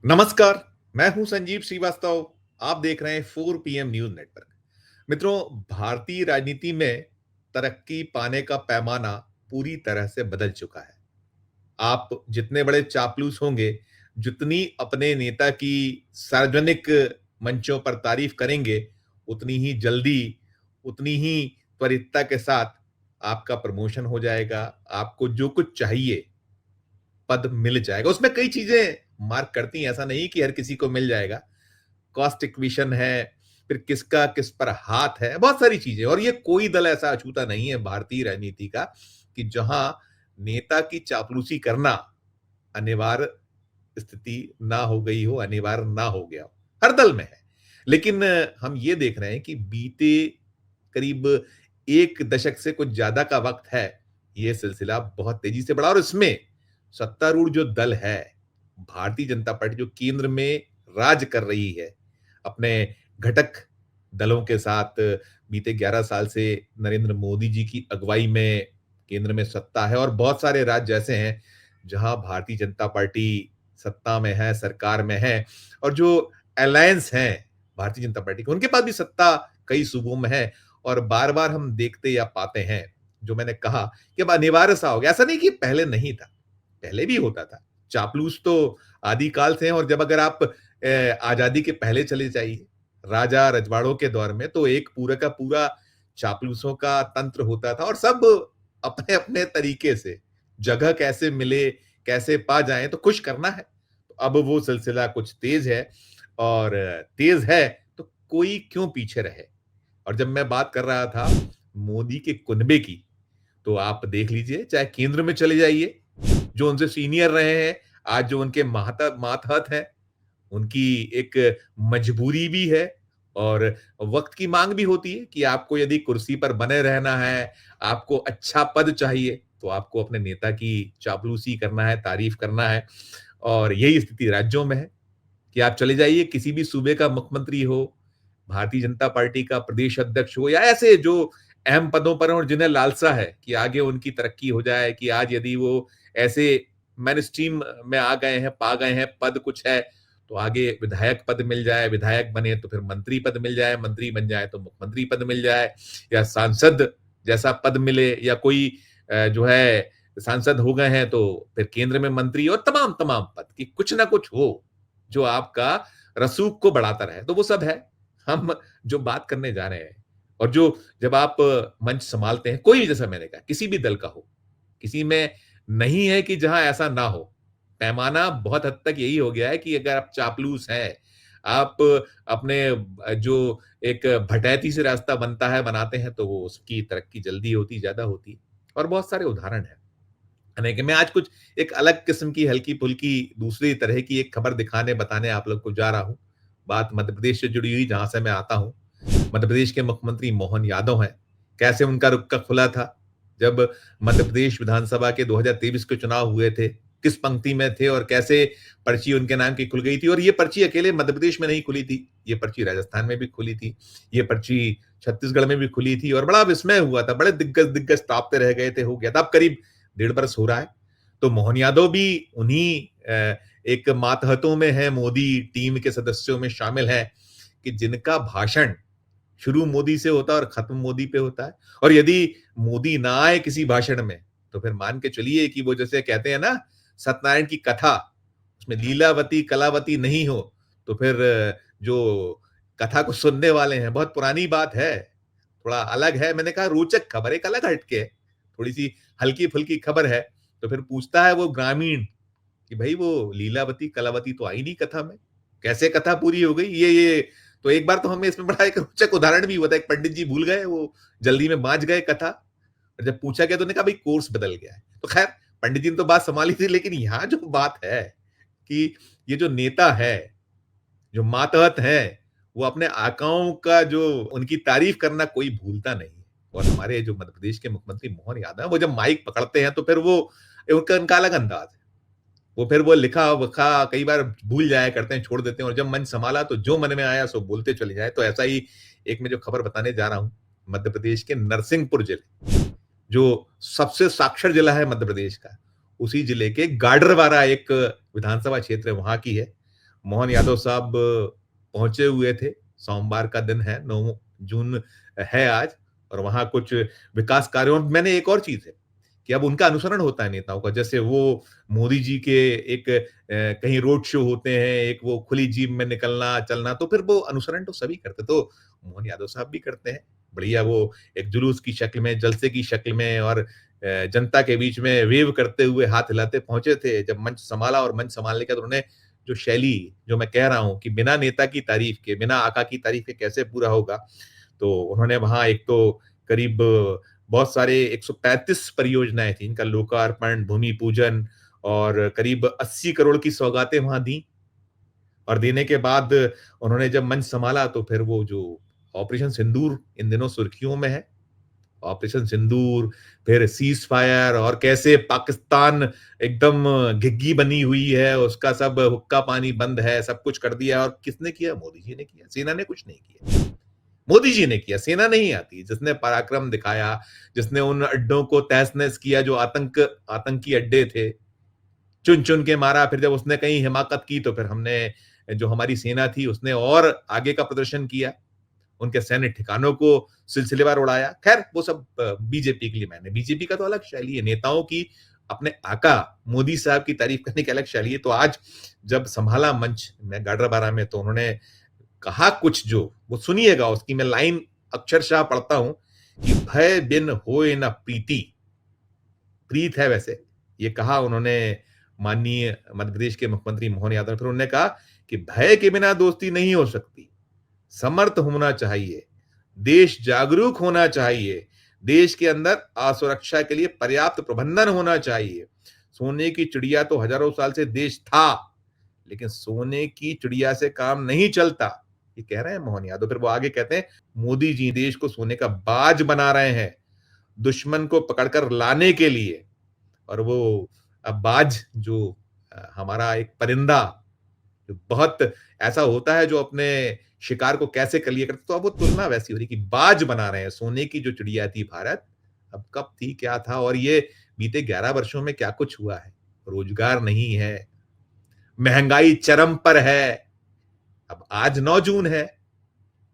नमस्कार, मैं हूं संजीव श्रीवास्तव। आप देख रहे हैं 4 PM न्यूज नेटवर्क। मित्रों, भारतीय राजनीति में तरक्की पाने का पैमाना पूरी तरह से बदल चुका है। आप जितने बड़े चापलूस होंगे, जितनी अपने नेता की सार्वजनिक मंचों पर तारीफ करेंगे, उतनी ही जल्दी, उतनी ही त्वरितता के साथ आपका प्रमोशन हो जाएगा। आपको जो कुछ चाहिए पद मिल जाएगा। उसमें कई चीजें मार्क करती हैं, ऐसा नहीं कि हर किसी को मिल जाएगा। कॉस्ट इक्वेशन है, फिर किसका किस पर हाथ है, बहुत सारी चीजें। और ये कोई दल ऐसा अछूता नहीं है भारतीय राजनीति का कि जहां नेता की चापलूसी करना अनिवार्य स्थिति ना हो गई हो, अनिवार्य ना हो गया हो। हर दल में है। लेकिन हम ये देख रहे हैं कि बीते करीब 1 दशक से कुछ ज्यादा का वक्त है, ये सिलसिला बहुत तेजी से बढ़ा। और इसमें सत्तारूढ़ जो दल है, भारतीय जनता पार्टी, जो केंद्र में राज कर रही है, अपने घटक दलों के साथ बीते 11 साल से नरेंद्र मोदी जी की अगुवाई में केंद्र में सत्ता है। और बहुत सारे राज्य ऐसे हैं जहां भारतीय जनता पार्टी सत्ता में है, सरकार में है। और जो अलायंस हैं भारतीय जनता पार्टी के, उनके पास भी सत्ता कई सूबों में है। और बार बार हम देखते या पाते हैं, जो मैंने कहा कि अब अनिवार्य सा हो गया। ऐसा नहीं कि पहले नहीं था, पहले भी होता था। चापलूस तो आदिकाल से हैं। और जब अगर आप आजादी के पहले चले जाइए, राजा रजवाड़ों के दौर में, तो एक पूरा का पूरा चापलूसों का तंत्र होता था। और सब अपने अपने तरीके से जगह कैसे मिले, कैसे पा जाए, तो खुश करना है। तो अब वो सिलसिला कुछ तेज है। और तेज है तो कोई क्यों पीछे रहे। और जब मैं बात कर रहा था मोदी के कुनबे की, तो आप देख लीजिए, चाहे केंद्र में चले जाइए, जो उनसे सीनियर रहे हैं, आज जो उनके मातहत हैं, उनकी एक मजबूरी भी है। और वक्त की मांग भी होती है कि आपको यदि कुर्सी पर बने रहना है, आपको अच्छा पद चाहिए, तो आपको अपने नेता की चापलूसी करना है, तारीफ करना है। और यही स्थिति राज्यों में है कि आप चले जाइए, किसी भी सूबे का मुख्यमंत्री हो, भारतीय जनता पार्टी का प्रदेश अध्यक्ष हो, या ऐसे जो अहम पदों पर हैं और जिन्हें लालसा है कि आगे उनकी तरक्की हो जाए, कि आज यदि वो ऐसे मेन स्ट्रीम में आ गए हैं, पा गए हैं, पद कुछ है, तो आगे विधायक पद मिल जाए, विधायक बने तो फिर मंत्री पद मिल जाए, मंत्री बन जाए तो मुख्यमंत्री पद मिल जाए, या सांसद जैसा पद मिले, या कोई जो है सांसद हो गए हैं तो फिर केंद्र में मंत्री, और तमाम तमाम पद की कुछ ना कुछ हो जो आपका रसूख को बढ़ाता रहे। तो वो सब है हम जो बात करने जा रहे हैं। और जो जब आप मंच संभालते हैं, कोई भी, जैसा मैंने कहा, किसी भी दल का हो, किसी में नहीं है कि जहां ऐसा ना हो। पैमाना बहुत हद तक यही हो गया है कि अगर आप चापलूस हैं, आप अपने जो एक भटैती से रास्ता बनता है, बनाते हैं, तो वो उसकी तरक्की जल्दी होती, ज्यादा होती। और बहुत सारे उदाहरण हैं। यानी कि मैं आज कुछ एक अलग किस्म की हल्की-फुल्की दूसरी तरह की एक खबर दिखाने, बताने आप लोग को जा रहा हूँ। बात मध्य प्रदेश से जुड़ी हुई, जहाँ से मैं आता हूँ। मध्य प्रदेश के मुख्यमंत्री मोहन यादव हैं। कैसे उनका रुक्का खुला था जब मध्य प्रदेश विधानसभा के 2023 के चुनाव हुए थे, किस पंक्ति में थे और कैसे पर्ची उनके नाम की खुल गई थी। और ये पर्ची अकेले मध्य प्रदेश में नहीं खुली थी, ये पर्ची राजस्थान में भी खुली थी, ये पर्ची छत्तीसगढ़ में भी खुली थी। और बड़ा विस्मय हुआ था, बड़े दिग्गज दिग्गज तापते रह गए थे, हो गया था। अब करीब 1.5 बरस हो रहा है। तो मोहन यादव भी उन्हीं एक मातहतों में है, मोदी टीम के सदस्यों में शामिल हैं, कि जिनका भाषण शुरू मोदी से होता है और खत्म मोदी पे होता है। और यदि मोदी ना आए किसी भाषण में, तो फिर मान के चलिए कि वो, जैसे कहते हैं ना, सत्यनारायण की कथा, उसमें लीलावती कलावती नहीं हो, तो फिर जो कथा को सुनने वाले हैं, बहुत पुरानी बात है, थोड़ा अलग है। मैंने कहा रोचक खबर, एक अलग हटके है, थोड़ी सी हल्की फुल्की खबर है। तो फिर पूछता है वो ग्रामीण कि भाई वो लीलावती कलावती तो आई नहीं कथा में, कैसे कथा पूरी हो गई ये। तो एक बार तो हमें इसमें बड़ा एक रोचक उदाहरण भी हुआ था। एक पंडित जी भूल गए, वो जल्दी में बांच गए कथा। और जब पूछा गया तो उन्होंने कहा भाई कोर्स बदल गया है। तो खैर, पंडित जी ने तो बात संभाली थी। लेकिन यहाँ जो बात है कि ये जो नेता है, जो मातहत है, वो अपने आकाओं का जो उनकी तारीफ करना कोई भूलता नहीं है। और हमारे जो मध्य प्रदेश के मुख्यमंत्री मोहन यादव हैं, वो जब माइक पकड़ते हैं तो फिर वो उनका उनका अलग अंदाज है। वो फिर वो लिखा-वखा कई बार भूल जाया करते हैं, छोड़ देते हैं। और जब मन संभाला तो जो मन में आया सो बोलते चले जाएँ। तो ऐसा ही एक मैं जो खबर बताने जा रहा हूँ, मध्य प्रदेश के नरसिंहपुर जिले, जो सबसे साक्षर जिला है मध्य प्रदेश का, उसी जिले के गाडरवारा एक विधानसभा क्षेत्र है, वहाँ की है। मोहन यादव साहब पहुंचे हुए थे। सोमवार का दिन है, 9 जून है आज, और वहां कुछ विकास कार्यों, मैंने एक और चीज है कि अब उनका अनुसरण होता है नेताओं का। जैसे वो मोदी जी के एक कहीं रोड शो होते हैं, एक वो खुली जीप में निकलना चलना, तो फिर वो अनुसरण तो सभी करते, तो मोहन यादव साहब भी करते हैं। बढ़िया, वो एक जुलूस की शक्ल में, जलसे की शक्ल में, और जनता के बीच में वेव करते हुए, हाथ हिलाते पहुंचे थे। जब मंच संभाला और मंच संभालने के बाद उन्होंने जो शैली, जो मैं कह रहा हूं कि बिना नेता की तारीफ के, बिना आका की तारीफ के कैसे पूरा होगा, तो उन्होंने वहां एक तो करीब बहुत सारे 135 परियोजनाएं थी, इनका लोकार्पण, भूमि पूजन, और करीब 80 करोड़ की सौगातें वहां दी। और देने के बाद उन्होंने जब मंच संभाला, तो फिर वो जो ऑपरेशन सिंदूर इन दिनों सुर्खियों में है, ऑपरेशन सिंदूर, फिर सीज फायर, और कैसे पाकिस्तान एकदम घिघी बनी हुई है, उसका सब हुक्का पानी बंद है, सब कुछ कर दिया। और किसने किया? मोदी जी ने किया, सेना ने कुछ नहीं किया। मोदी जी ने किया, सेना नहीं आती, जिसने पराक्रम दिखाया, जिसने उन अड्डों को तहस-नहस किया जो आतंकी अड्डे थे, चुन चुन के मारा। फिर जब उसने कहीं हिमाकत की, तो फिर हमने, जो हमारी सेना थी, उसने और आगे का प्रदर्शन किया, उनके सैन्य ठिकानों को सिलसिलेवार उड़ाया। खैर वो सब बीजेपी के लिए, मैंने बीजेपी का तो अलग शैली है, नेताओं की अपने आका मोदी साहब की तारीफ करने की अलग शैली है। तो आज जब संभाला मंच मैं गाडरबारा में, तो उन्होंने कहा कुछ, जो वो सुनिएगा, उसकी मैं लाइन अक्षरशः पढ़ता हूं कि भय बिन होए न प्रीति, प्रीत है वैसे, ये कहा उन्होंने माननीय मध्य प्रदेश के मुख्यमंत्री मोहन यादव ने। फिर उन्होंने कहा कि भय के बिना दोस्ती नहीं हो सकती, समर्थ होना चाहिए, देश जागरूक होना चाहिए, देश के अंदर असुरक्षा के लिए पर्याप्त प्रबंधन होना चाहिए। सोने की चिड़िया तो हजारों साल से देश था, लेकिन सोने की चिड़िया से काम नहीं चलता, ये कह रहे हैं मोहन यादव। फिर वो आगे कहते हैं, मोदी जी देश को सोने का बाज बना रहे हैं, दुश्मन को पकड़कर लाने के लिए। और वो बाज जो हमारा एक परिंदा, जो बहुत ऐसा होता है, जो अपने शिकार को कैसे कर लिया करता, तो अब वो तुलना वैसी हो रही कि बाज बना रहे हैं, सोने की जो चिड़िया थी भारत, अब कब थी, क्या था, और ये बीते 11 वर्षों में क्या कुछ हुआ है। रोजगार नहीं है, महंगाई चरम पर है। अब आज 9 जून है,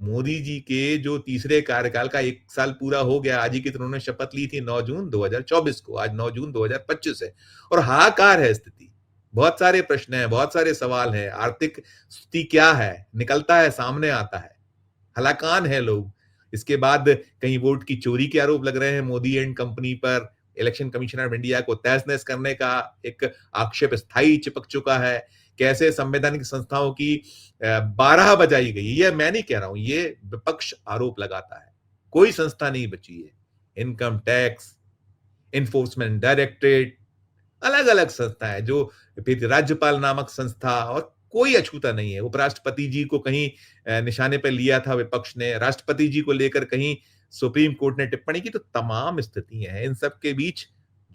मोदी जी के जो तीसरे कार्यकाल का 1 साल पूरा हो गया। आज ही की तरह उन्होंने शपथ ली थी 9 जून 2024 को, आज 9 जून 2025 है, और हाहाकार है स्थिति। बहुत सारे प्रश्न हैं, बहुत सारे सवाल हैं। आर्थिक स्थिति क्या है, निकलता है, सामने आता है, हलाकान है लोग। इसके बाद कहीं वोट की चोरी के आरोप लग रहे हैं मोदी एंड कंपनी पर। इलेक्शन कमीशन ऑफ इंडिया को तहस-नहस करने का एक आक्षेप स्थायी चिपक चुका है। कैसे संवैधानिक संस्थाओं की 12 बजाई गई, ये मैं नहीं कह रहा हूं, ये विपक्ष आरोप लगाता है। कोई संस्था नहीं बची है, इनकम टैक्स, इन्फोर्समेंट डायरेक्टरेट, अलग अलग संस्था है, जो फिर राज्यपाल नामक संस्था, और कोई अछूता नहीं है। उपराष्ट्रपति जी को कहीं निशाने पर लिया था विपक्ष ने, राष्ट्रपति जी को लेकर कहीं सुप्रीम कोर्ट ने टिप्पणी की, तो तमाम स्थितियां हैं। इन सब के बीच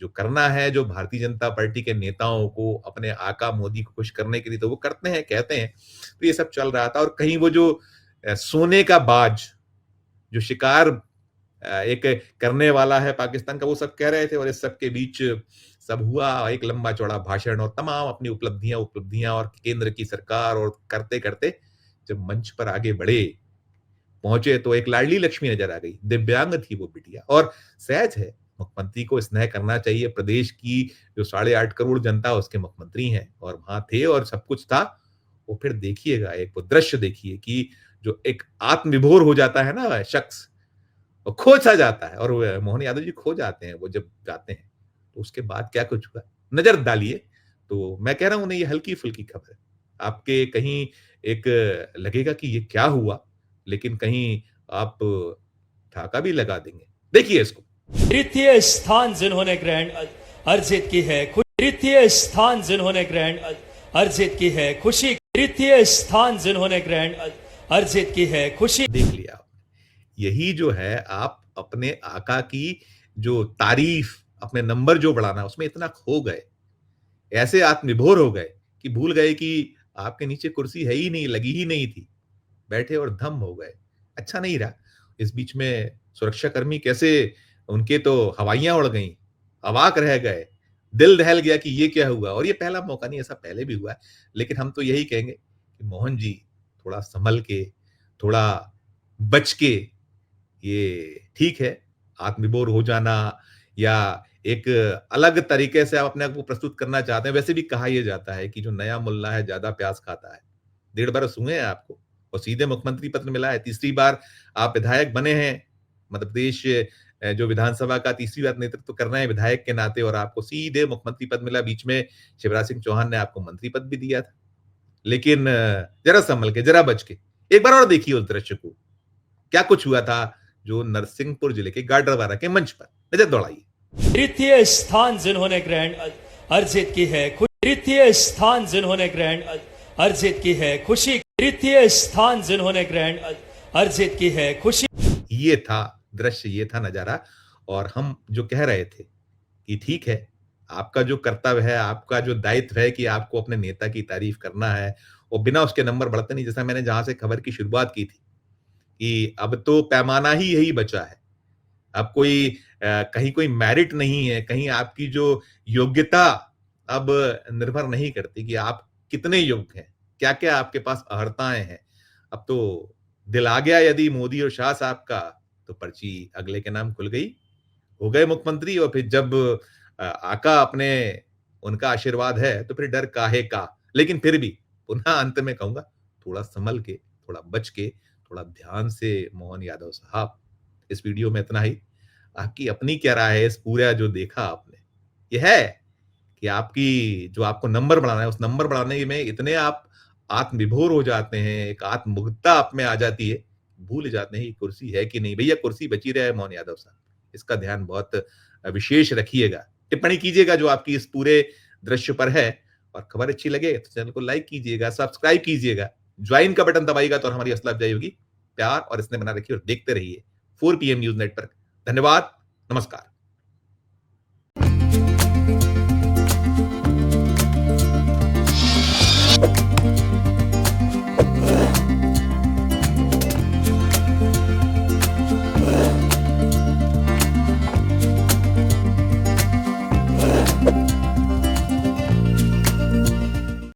जो करना है, जो भारतीय जनता पार्टी के नेताओं को अपने आका मोदी को खुश करने के लिए, तो वो करते हैं, कहते हैं। तो ये सब चल रहा था, और कहीं वो जो सोने का बाज, जो शिकार एक करने वाला है पाकिस्तान का, वो सब कह रहे थे। और इस सब के बीच सब हुआ, एक लंबा चौड़ा भाषण, और तमाम अपनी उपलब्धियां उपलब्धियां, और केंद्र की सरकार, और करते करते जब मंच पर आगे बढ़े, पहुंचे, तो एक लाडली लक्ष्मी नजर आ गई। दिव्यांग थी वो बिटिया, और सहज है, मुख्यमंत्री को स्नेह करना चाहिए। प्रदेश की जो 8.5 करोड़ जनता, उसके मुख्यमंत्री हैं, और वहां थे और सब कुछ था। वो फिर देखिएगा, एक वो दृश्य देखिए कि जो एक आत्मविभोर हो जाता है ना शख्स, वो खो सा जाता है, और वो मोहन यादव जी खो जाते हैं वो जब जाते हैं। तो उसके बाद क्या कुछ हुआ, नजर डालिए। तो मैं कह रहा हूं, नहीं, ये हल्की फुल्की खबर है। आपके कहीं एक लगेगा कि ये क्या हुआ, लेकिन कहीं आप ठाका भी लगा देंगे। देखिए इसको। तृतीय स्थान जिन्होंने ग्रैंड अर्जित की है, तृतीय स्थान जिन्होंने ग्रैंड अर्जित की है खुशी, तृतीय स्थान जिन्होंने ग्रैंड अर्जित की है खुशी। देख लिया आपने, यही जो है, आप अपने आका की जो तारीफ, अपने नंबर जो बढ़ाना, उसमें इतना खो गए, ऐसे आत्मविभोर हो गए कि भूल गए कि आपके नीचे कुर्सी है ही नहीं, लगी ही नहीं थी, बैठे और धम हो गए। अच्छा नहीं रहा। इस बीच में सुरक्षाकर्मी कैसे, उनके तो हवाइयां उड़ गईं, अवाक रह गए, दिल दहल गया कि ये क्या हुआ। और ये पहला मौका नहीं, ऐसा पहले भी हुआ है। लेकिन हम तो यही कहेंगे कि मोहन जी थोड़ा संभल के, थोड़ा बच के, ये ठीक है, आत्मविभोर हो जाना या एक अलग तरीके से आप अपने आप को प्रस्तुत करना चाहते हैं। वैसे भी कहा यह जाता है कि जो नया मुल्ला है ज़्यादा प्याज़ खाता है। 1.5 बरस हुए हैं आपको और सीधे मुख्यमंत्री पद मिला है। तीसरी बार आप विधायक बने हैं। मध्य प्रदेश जो विधानसभा का तीसरी बार नेतृत्व कर रहे हैं विधायक के नाते और आपको सीधे मुख्यमंत्री पद मिला। बीच में शिवराज सिंह चौहान ने आपको मंत्री पद भी दिया था। लेकिन ज़रा संभल के, ज़रा बच के, एक बार और देखिए उस दृश्य को। क्या कुछ हुआ था जो नरसिंहपुर जिले के गाडरवारा के मंच पर, नजर दौड़ाइए। तृतीय स्थान जिन्होंने ग्रैंड अर्जित की है, तृतीय स्थान जिन्होंने ग्रैंड अर्जित की है खुशी, तृतीय स्थान जिन्होंने ग्रैंड अर्जित की है खुशी। ये था दृश्य, ये था नजारा। और हम जो कह रहे थे कि ठीक है, आपका जो कर्तव्य है, आपका जो दायित्व है कि आपको अपने नेता की तारीफ करना है और बिना उसके नंबर बढ़ते नहीं। जैसा मैंने जहां से खबर की शुरुआत की थी कि अब तो पैमाना ही यही बचा है। अब कोई कहीं कोई मेरिट नहीं है, कहीं आपकी जो योग्यता अब निर्भर नहीं करती कि आप कितने योग्य हैं, क्या-क्या आपके पास अर्हताएँ हैं। अब तो दिल आ गया यदि मोदी और शाह साहब का, तो पर्ची अगले के नाम खुल गई, हो गए मुख्यमंत्री। और फिर जब आका अपने उनका आशीर्वाद है, तो फिर डर काहे का। लेकिन फिर भी पुनः अंत में कहूँगा, थोड़ा संभल के, थोड़ा बच के, थोड़ा ध्यान से मोहन यादव साहब। इस वीडियो में इतना ही। आपकी अपनी क्या राय है इस पूरा जो देखा आपने? ये है कि आपकी जो आपको नंबर बढ़ाना है, उस नंबर बढ़ाने में इतने आप आत्मविभोर हो जाते हैं, एक आत्ममुग्धता आप में आ जाती है, भूल जाते हैं कि कुर्सी है कि नहीं। भैया कुर्सी बची रहे मोहन यादव साहब, इसका ध्यान बहुत विशेष रखिएगा। टिप्पणी कीजिएगा जो आपकी इस पूरे दृश्य पर है। और खबर अच्छी लगे तो चैनल को लाइक कीजिएगा, सब्सक्राइब कीजिएगा, ज्वाइन का बटन दबाइएगा तो हमारी हौसला अफजाई होगी। प्यार और स्नेह बना रखिए और देखते रहिए 4 PM न्यूज़ नेटवर्क। धन्यवाद, नमस्कार।